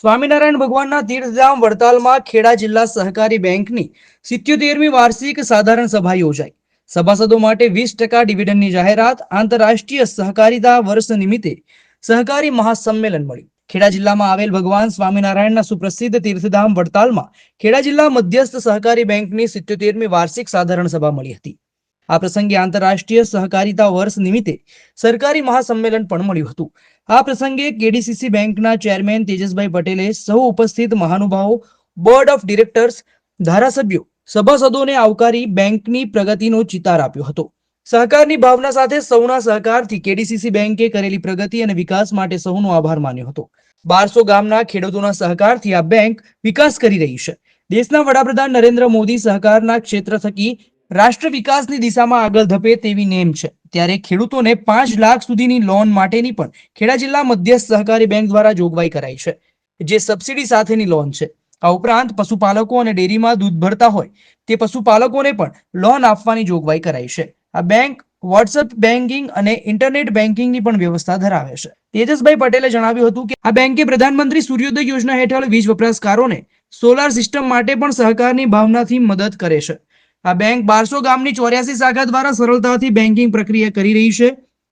સ્વામિનારાયણ ભગવાનના તીર્થધામ વડતાલમાં ખેડા જિલ્લા સહકારી બેંકની 77મી વાર્ષિક સાધારણ સભા યોજાઈ. સભાસદો માટે 20% ડિવિડન્ડની જાહેરાત. આંતરરાષ્ટ્રીય સહકારિતા વર્ષ નિમિત્તે સહકારી મહાસંમેલન મળ્યું. ખેડા જિલ્લામાં આવેલ ભગવાન સ્વામિનારાયણના સુપ્રસિદ્ધ તીર્થધામ વડતાલમાં ખેડા જિલ્લા મધ્યસ્થ સહકારી બેંકની 77મી વાર્ષિક સાધારણ સભા મળી હતી. આ પ્રસંગે આંતરરાષ્ટ્રીય સહકારિતા વર્ષ નિમિત્તે સરકારી મહાસંમેલન પણ મળ્યું હતું. આ પ્રસંગે કેડીસીસી બેંકના ચેરમેન તેજસભાઈ પટેલે સૌ ઉપસ્થિત મહાનુભાવો, બોર્ડ ઓફ ડિરેક્ટર્સ, ધારાસભ્યો, સભાસદોને આવકારી બેંકની પ્રગતિનો ચિતાર આપ્યો હતો. સહકારની ભાવના સાથે સૌના સહકારથી કેડીસીસી બેંકે કરેલી પ્રગતિ અને વિકાસ માટે સૌનો આભાર માન્યો હતો. 1200 ગામના ખેડૂતોના સહકારથી આ બેંક વિકાસ કરી રહી છે. દેશના વડાપ્રધાન નરેન્દ્ર મોદી સહકારના ક્ષેત્ર થકી રાષ્ટ્ર વિકાસની દિશામાં આગળ ધપે તેવી નેમ છે. ત્યારે ખેડૂતોને 5 લાખ સુધીની લોન માટેની પણ ખેડા જિલ્લા મધ્યસ્થ સહકારી બેંક દ્વારા જોગવાઈ કરાઈ છે, જે સબસિડી સાથેની લોન છે. આ ઉપરાંત પશુપાલકો અને ડેરીમાં દૂધ ભરતા હોય તે પશુપાલકોને પણ લોન આપવાની જોગવાઈ કરાઈ છે. આ બેંક વોટ્સએપ બેન્કિંગ અને ઇન્ટરનેટ બેન્કિંગની પણ વ્યવસ્થા ધરાવે છે. તેજસભાઈ પટેલે જણાવ્યું હતું કે આ બેંકે પ્રધાનમંત્રી સૂર્યોદય યોજના હેઠળ વીજ વપરાશકારોને સોલાર સિસ્ટમ માટે પણ સહકારની ભાવનાથી મદદ કરે છે. આ બેંક 1200 ગામની 84 શાખા દ્વારા સરળતાથી બેન્કિંગ પ્રક્રિયા કરી રહી છે.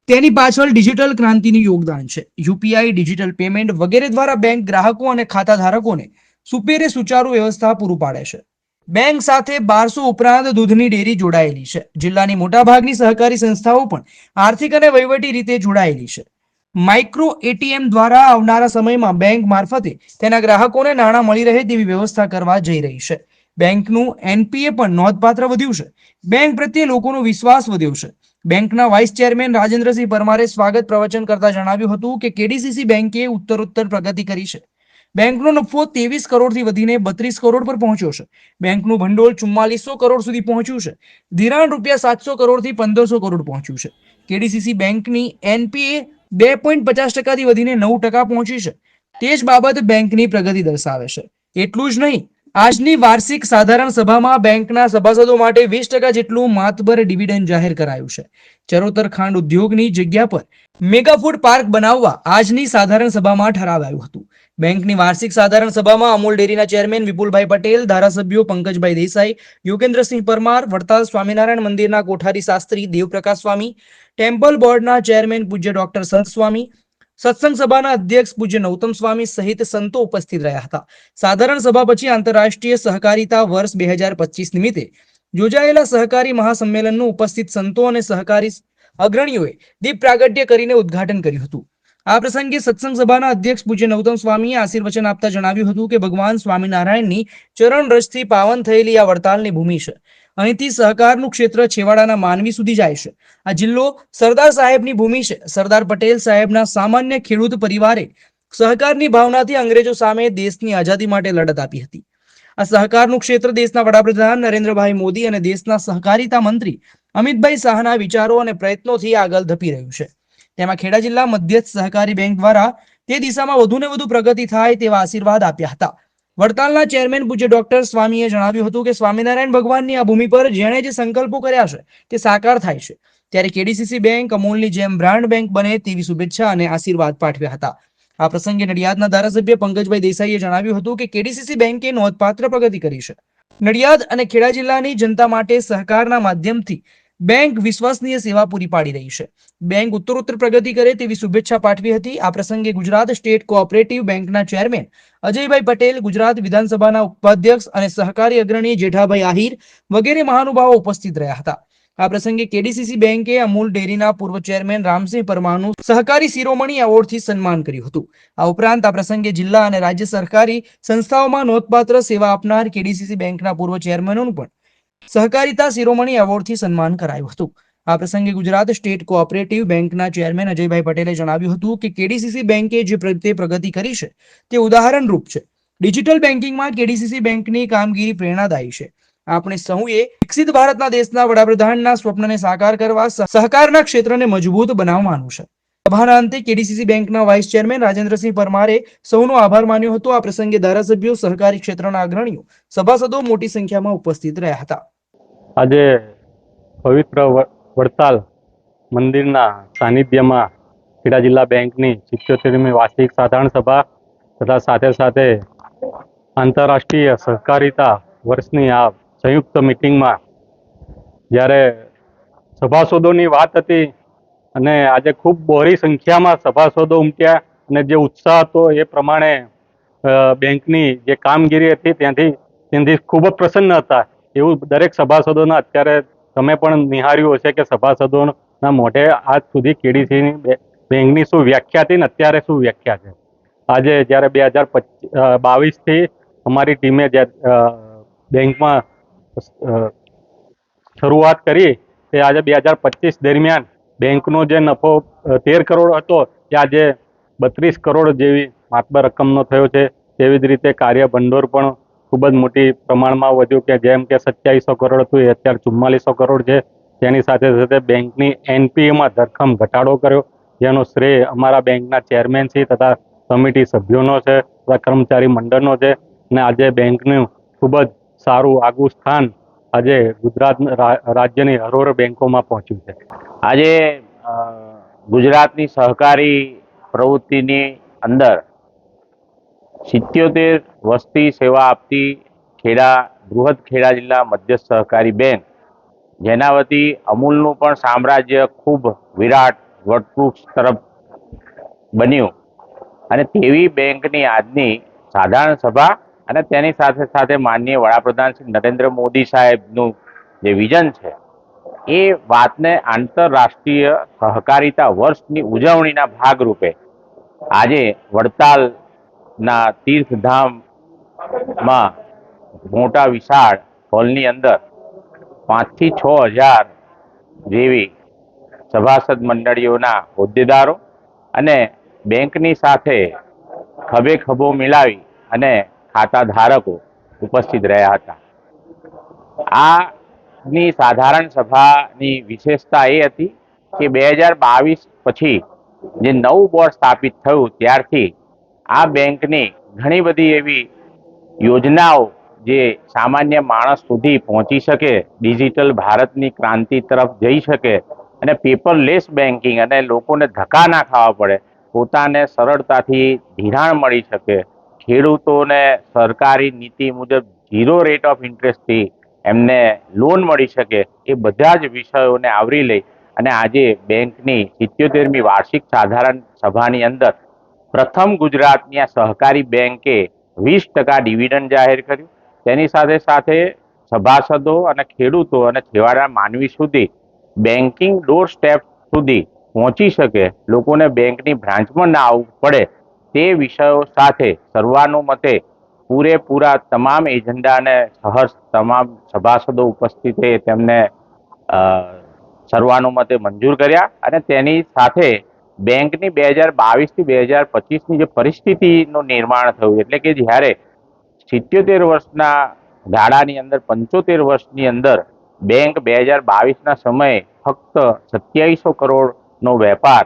તેની પાછળ ડિજિટલ ક્રાંતિનું યોગદાન છે. યુપીઆઈ, ડિજિટલ પેમેન્ટ વગેરે દ્વારા બેંક ગ્રાહકો અને ખાતા ધારકોને સુપેરે સુચારુ વ્યવસ્થા પૂરું પાડે છે. બેંક સાથે 1200 ઉપરાંત દૂધની ડેરી જોડાયેલી છે. જિલ્લાની મોટાભાગની સહકારી સંસ્થાઓ પણ આર્થિક અને વહીવટી રીતે જોડાયેલી છે. માઇક્રો એટીએમ દ્વારા આવનારા સમયમાં બેંક મારફતે તેના ગ્રાહકોને નાણાં મળી રહે તેવી વ્યવસ્થા કરવા જઈ રહી છે. બેંકનું એનપીએ પણ નોંધપાત્ર વધ્યું છે. બેંક પ્રત્યે લોકોનો વિશ્વાસ વધ્યો છે. બેંકના વાઇસ ચેરમેન રાજેન્દ્રસિંહ પરમારે સ્વાગત પ્રવચન કરતા જણાવ્યું હતું કે કેડીસીસી બેંકે ઉત્તરોત્તર પ્રગતિ કરી છે. બેંકનો નફો 23 કરોડથી વધીને 32 કરોડ પર પહોંચ્યો છે. બેંકનું ભંડોળ 4400 કરોડ સુધી પહોંચ્યું છે. ધિરાણ રૂપિયા 700 કરોડથી 1500 કરોડ પહોંચ્યું છે. કેડીસીસી બેંકની એનપીએ 2.50%થી વધીને 9% પહોંચી છે. તે જ બાબત બેંકની પ્રગતિ દર્શાવે છે. એટલું જ નહીં, આજની વાર્ષિક સાધારણ સભામાં બેંકના સભાસદો માટે 20% જેટલું માતબર ડિવિડન્ડ જાહેર કરાયું છે. ચરોતર ખાંડ ઉદ્યોગની જગ્યા પર મેગા ફૂડ પાર્ક બનાવવા આજની સાધારણ સભામાં ઠરાવાયું હતું. બેંકની વાર્ષિક સાધારણ સભામાં અમૂલ ડેરીના ચેરમેન વિપુલભાઈ પટેલ, ધારાસભ્યો પંકજભાઈ દેસાઈ, યોગેન્દ્રસિંહ પરમાર, વડતાલ સ્વામિનારાયણ મંદિરના કોઠારી શાસ્ત્રી દેવપ્રકાશ સ્વામી, ટેમ્પલ બોર્ડના ચેરમેન પૂજ્ય ડોક્ટર સંત સ્વામી, સત્સંગ સભાના અધ્યક્ષ પૂજ્ય નૌતમ સ્વામી સહિત સંતો ઉપસ્થિત રહ્યા હતા. સાધારણ સભા પછી આંતરરાષ્ટ્રીય સહકારિતા વર્ષ 2025 નિમિત્તે યોજાયેલા સહકારી મહાસંમેલનનું ઉપસ્થિત સંતો અને સહકારી અગ્રણીઓએ દીપ પ્રાગટ્ય કરીને ઉદ્ઘાટન કર્યું હતું. આ પ્રસંગે સત્સંગ સભાના અધ્યક્ષ પૂજ્ય નૌતમ સ્વામીએ આશીર્વચન આપતા જણાવ્યું હતું કે ભગવાન સ્વામિનારાયણની ચરણ રજથી પાવન થયેલી આ વડતાલની ભૂમિ છે. અહીંથી સહકારનું ક્ષેત્ર છેવાડાના માનવી સુધી જાય છે. આ જિલ્લો સરદાર સાહેબની ભૂમિ છે. સરદાર પટેલ સાહેબના સામાન્ય ખેડૂત પરિવારે સહકારની ભાવનાથી અંગ્રેજો સામે દેશની આઝાદી માટે લડત આપી હતી. આ સહકારનું ક્ષેત્ર દેશના વડાપ્રધાન નરેન્દ્રભાઈ મોદી અને દેશના સહકારિતા મંત્રી અમિતભાઈ શાહના વિચારો અને પ્રયત્નોથી આગળ ધપી રહ્યું છે. તેમાં ખેડા જિલ્લા મધ્યસ્થ સહકારી બેંક દ્વારા તે દિશામાં વધુને વધુ પ્રગતિ થાય તેવા આશીર્વાદ આપ્યા હતા. વડતાલના ચેરમેન પૂજ્ય ડોક્ટર સ્વામીએ જણાવ્યું હતું કે સ્વામિનારાયણ ભગવાનની આ ભૂમિ પર જેણે જે સંકલ્પો કર્યા છે તે સાકાર થાય છે. ત્યારે કેડીસીસી બેંક અમૂલની જેમ બ્રાન્ડ બેંક બને તેવી શુભેચ્છા અને આશીર્વાદ પાઠવ્યા હતા. આ પ્રસંગે નડિયાદના ધારાસભ્ય પંકજભાઈ દેસાઈએ જણાવ્યું હતું કે કેડીસીસી બેંકે નોંધપાત્ર પ્રગતિ કરી છે. નડિયાદ અને ખેડા જિલ્લાની જનતા માટે સહકારના માધ્યમથી બેંક વિશ્વસનીય સેવા પૂરી પાડી રહી છે. બેંક ઉત્તરોત્તર પ્રગતિ કરે તેવી શુભેચ્છા પાઠવી હતી. આ પ્રસંગે ગુજરાત સ્ટેટ કોઓપરેટિવ બેંકના ચેરમેન અજયભાઈ પટેલ, ગુજરાત વિધાનસભાના ઉપાધ્યક્ષ અને સહકારી અગ્રણી જેઠાભાઈ આહિર વગેરે મહાનુભાવો ઉપસ્થિત રહ્યા હતા. આ પ્રસંગે કેડીસીસી બેંકે અમૂલ ડેરીના પૂર્વ ચેરમેન રામસિંહ પરમારનું સહકારી શિરોમણી એવોર્ડથી સન્માન કર્યું હતું. આ ઉપરાંત આ પ્રસંગે જિલ્લા અને રાજ્ય સરકારી સંસ્થાઓમાં નોંધપાત્ર સેવા આપનાર કેડીસીસી બેંકના પૂર્વ ચેરમેનોનું પણ સહકારિતા શિરોમણી એવોર્ડથી સન્માન કરાયું હતું. આ પ્રસંગે ગુજરાત સ્ટેટ કોઓપરેટિવ બેંકના ચેરમેન અજયભાઈ પટેલે જણાવ્યું હતું કે કેડીસીસી બેંકે જે પ્રગતિ કરી છે તે ઉદાહરણરૂપ છે. ડિજિટલ બેન્કિંગમાં કેડીસીસી બેંકની કામગીરી પ્રેરણાદાયી છે. આપણે સૌએ વિકસિત ભારતના દેશના વડાપ્રધાનના સ્વપ્નને સાકાર કરવા સહકારના ક્ષેત્રને મજબૂત બનાવવાનું છે. સભાના અંતે કેડીસીસી બેંકના વાઇસ ચેરમેન રાજેન્દ્રસિંહ પરમારે સૌનો આભાર માન્યો હતો. આ પ્રસંગે ધારાસભ્યો, સહકારી ક્ષેત્રના અગ્રણીઓ, સભાસદો મોટી સંખ્યામાં ઉપસ્થિત રહ્યા હતા. આજે પવિત્ર વડતાલ મંદિરના સાનિધ્યમાં ખેડા જિલ્લા બેંકની 77મી વાર્ષિક સાધારણ સભા તથા સાથે સાથે આંતરરાષ્ટ્રીય સહકારિતા વર્ષની આ સંયુક્ત મિટિંગમાં જ્યારે સભાસદોની વાત હતી અને આજે ખૂબ બહોળી સંખ્યામાં સભાસદો ઉમટ્યા અને જે ઉત્સાહ હતો એ પ્રમાણે બેંકની જે કામગીરી હતી ત્યાંથી ખૂબ જ પ્રસન્ન હતા. એવું દરેક સભાસદોના અત્યારે તમે પણ નિહાળ્યું હશે કે સભાસદોના મોઢે આજ સુધી કેડીસીની બેંકની શું વ્યાખ્યા હતી ને અત્યારે શું વ્યાખ્યા છે. આજે જ્યારે 2022થી અમારી ટીમે બેંકમાં શરૂઆત કરી તે આજે 2025 દરમિયાન બેંકનો જે નફો 13 કરોડ હતો તે આજે 32 કરોડ જેવી માતબર રકમનો થયો છે. તેવી જ રીતે કાર્ય ભંડોળ પણ ખૂબ જ મોટી પ્રમાણમાં વધ્યું કે જેમ કે 2700 કરોડ હતું એ અત્યારે 4400 કરોડ છે. તેની સાથે સાથે બેંકની એનપીએમાં ધરખમ ઘટાડો કર્યો, જેનો શ્રેય અમારા બેંકના ચેરમેન શ્રી તથા કમિટી સભ્યોનો છે તથા કર્મચારી મંડળનો છે. અને આજે બેંકનું ખૂબ જ સારું આગવું સ્થાન આજે ગુજરાત રાજ્યની હરોળ બેંકોમાં પહોંચ્યું છે. આજે ગુજરાતની સહકારી પ્રવૃત્તિની અંદર 77 વસ્તી સેવા આપતી બૃહદ ખેડા જિલ્લા મધ્યસ્થ સહકારી બેંક, જેના વતી અમૂલનું પણ સામ્રાજ્ય ખૂબ વિરાટ વટવૃક્ષ તરફ બન્યું અને તેવી બેંકની આજની સાધારણ સભા અને તેની સાથે સાથે માનનીય વડાપ્રધાન શ્રી નરેન્દ્ર મોદી સાહેબનું જે વિઝન છે એ વાતને આંતરરાષ્ટ્રીય સહકારિતા વર્ષની ઉજવણીના ભાગરૂપે આજે વડતાલના તીર્થધામમાં મોટા વિશાળ હોલની અંદર 5 થી 6 હજાર જેવી સભાસદ મંડળીઓના હોદ્દેદારો અને બેંકની સાથે ખભે ખભો મિલાવી અને ખાતા ધારકો ઉપસ્થિત રહ્યા હતા. આની સાધારણ સભાની વિશેષતા એ હતી કે 2022 પછી જે નવું બોર્ડ સ્થાપિત થયું ત્યારથી આ બેંકની ઘણી બધી એવી યોજનાઓ જે સામાન્ય માણસ સુધી પહોંચી શકે, ડિજિટલ ભારતની ક્રાંતિ તરફ જઈ શકે અને પેપરલેસ બેન્કિંગ અને લોકોને ધક્કા ના ખાવા પડે, પોતાને સરળતાથી ધિરાણ મળી શકે, ખેડૂતોને સરકારી નીતિ મુજબ 0 રેટ ઓફ ઇન્ટરેસ્ટથી એમને લોન મળી શકે, એ બધા જ વિષયોને આવરી લઈ અને આજે બેંકની 77મી વાર્ષિક સાધારણ સભાની અંદર પ્રથમ ગુજરાતની આ સહકારી બેંકે 20% ડિવિડન્ડ જાહેર કર્યું. તેની સાથે સાથે સભાસદો અને ખેડૂતો અને છેવાડા માનવી સુધી બેન્કિંગ ડોર સ્ટેપ સુધી પહોંચી શકે, લોકોને બેંકની બ્રાન્ચમાં ના આવવું પડે, તે વિષયો સાથે સર્વાનુમતે પૂરેપૂરા તમામ એજન્ડાને સહર્ષ તમામ સભાસદો ઉપસ્થિત રહે તેમને સર્વાનુમતે મંજૂર કર્યા અને તેની સાથે બેંકની 2022 થી 2025ની જે પરિસ્થિતિનું નિર્માણ થયું, એટલે કે જ્યારે 77 વર્ષના ગાળાની અંદર 75 વર્ષની અંદર બેંક 2022ના સમયે ફક્ત 2700 કરોડનો વેપાર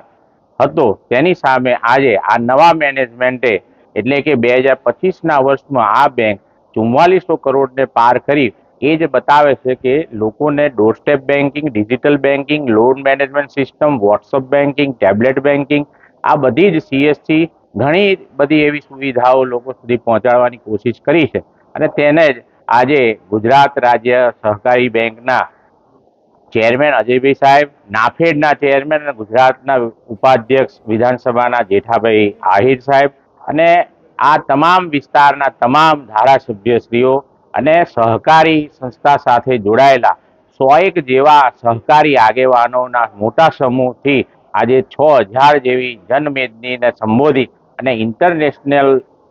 હતો, તેની સામે આજે આ નવા મેનેજમેન્ટે એટલે કે 2025ના વર્ષમાં આ બેંક 4400 કરોડને પાર કરી એ જ બતાવે છે કે લોકોને doorstep banking, digital banking, loan management system, WhatsApp banking, tablet banking, આ બધી જ સીએસસી ઘણી બધી એવી સુવિધાઓ લોકો સુધી પહોંચાડવાની કોશિશ કરી છે અને તેને જ આજે ગુજરાત રાજ્ય સહકારી બેંકના ચેરમેન અજયભાઈ સાહેબ, નાફેડના ચેરમેન અને ગુજરાતના ઉપાધ્યક્ષ વિધાનસભાના જેઠાભાઈ આહિર સાહેબ અને આ તમામ વિસ્તારના તમામ ધારાસભ્યશ્રીઓ અને સહકારી સંસ્થા સાથે જોડાયેલા 101 જેવા સહકારી આગેવાનોના મોટા સમૂહથી આજે 6000 જેવી જનમેદનીને સંબોધિત અને ઇન્ટરનેશનલ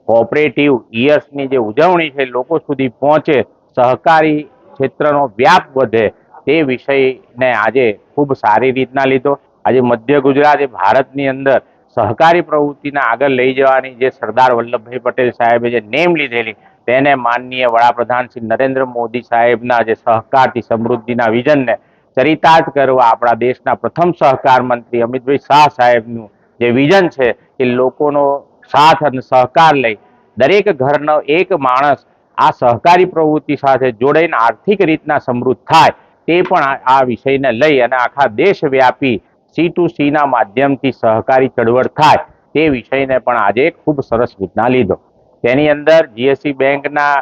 કોઓપરેટિવ યર્સની જે ઉજવણી છે લોકો સુધી પહોંચે, સહકારી ક્ષેત્રનો વ્યાપ વધે, તે વિષયને આજે ખૂબ સારી રીતના લીધો. આજે મધ્ય ગુજરાત એ ભારતની અંદર સહકારી પ્રવૃત્તિને આગળ લઈ જવાની જે સરદાર વલ્લભભાઈ પટેલ સાહેબે જે નેમ લીધેલી, તેને માનનીય વડાપ્રધાન શ્રી નરેન્દ્ર મોદી સાહેબના જે સહકારથી સમૃદ્ધિના વિઝનને ચરિતાર્થ કરવા આપણા દેશના પ્રથમ સહકાર મંત્રી અમિતભાઈ શાહ સાહેબનું જે વિઝન છે કે લોકોનો સાથ અને સહકાર લઈ દરેક ઘરનો એક માણસ આ સહકારી પ્રવૃત્તિ સાથે જોડાઈને આર્થિક રીતના સમૃદ્ધ થાય, તે પણ આ વિષયને લઈ અને આખા દેશવ્યાપી C2Cના માધ્યમથી સહકારી ચળવળ થાય તે વિષયને પણ આજે ખૂબ સરસ રીતના લીધો. તેની અંદર જીએસસી બેંકના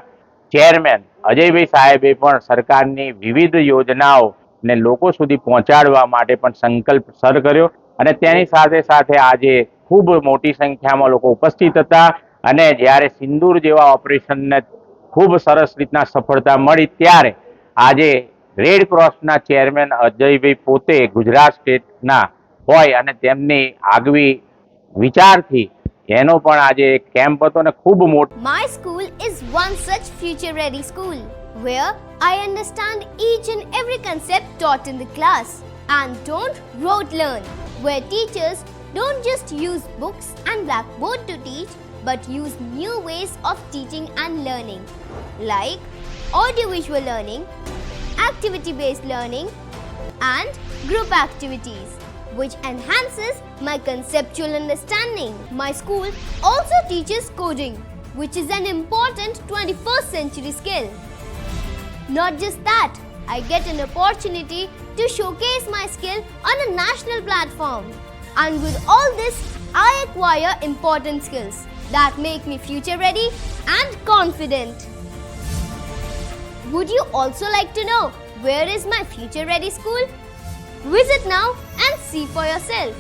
ચેરમેન અજયભાઈ સાહેબે પણ સરકારની વિવિધ યોજનાઓને લોકો સુધી પહોંચાડવા માટે પણ સંકલ્પ સર કર્યો અને તેની સાથે સાથે આજે ખૂબ મોટી સંખ્યામાં લોકો ઉપસ્થિત હતા અને જ્યારે સિંદૂર જેવા ઓપરેશનને ખૂબ સરસ રીતના સફળતા મળી ત્યારે આજે રેડ ક્રોસના ચેરમેન અજયભાઈ પોતે ગુજરાત સ્ટેટના હોય અને તેમની આગવી વિચારથી એનો પણ આજે એક કેમ્પ હતો ને ખૂબ મોટો. My school is one such future-ready school where I understand each and every concept taught in the class and don't rote learn, where teachers don't just use books and blackboard to teach but use new ways of teaching and learning like audiovisual learning, activity-based learning and group activities, which enhances my conceptual understanding. My school also teaches coding, which is an important 21st century skill. Not just that, I get an opportunity to showcase my skill on a national platform. And with all this, I acquire important skills that make me future ready and confident. Would you also like to know where is my future ready school? Visit now and see for yourself.